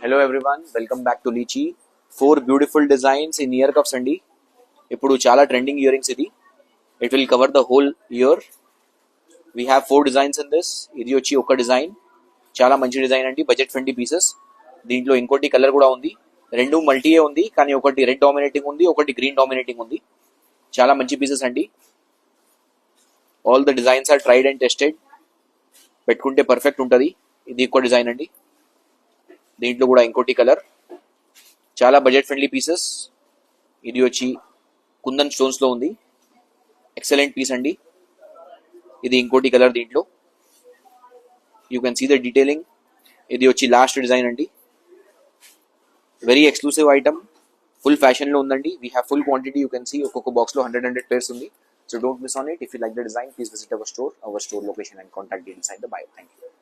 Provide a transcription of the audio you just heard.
Hello everyone, welcome back to Lychee. 4 beautiful designs in ear cuffs andi. ఇప్పుడు చాలా trending earrings ఇది. It will cover the whole ear. We have 4 designs in this. ఇది వచ్చి ఒక design, చాలా మంచి design అండి, బడ్జెట్ ఫ్రెండ్లీ పీసెస్. దీంట్లో ఇంకోటి కలర్ కూడా ఉంది, రెండు మల్టీయే ఉంది, కానీ ఒకటి రెడ్ డామినేటింగ్ ఉంది, ఒకటి గ్రీన్ డామినేటింగ్ ఉంది. చాలా మంచి పీసెస్ అండి. All the designs are tried and tested. పెట్టుకుంటే పర్ఫెక్ట్ ఉంటుంది. ఇది ఇంకో డిజైన్ అండి, దీంట్లో కూడా ఇంకోటి కలర్. చాలా బడ్జెట్ ఫ్రెండ్లీ పీసెస్. ఇది వచ్చి కుందన్ స్టోన్స్ లో ఉంది, ఎక్సలెంట్ పీస్ అండి. ఇది ఇంకోటి కలర్, దీంట్లో you can see the detailing. ఇది వచ్చి లాస్ట్ డిజైన్ అండి, very exclusive item, full fashion లో ఉందండి. We have full quantity, you can see ఒక్కొక్క బాక్స్ లో 100 pairs ఉంది. So don't miss on it. If you like the design, please visit our store location and contact details inside the bio. Thank you.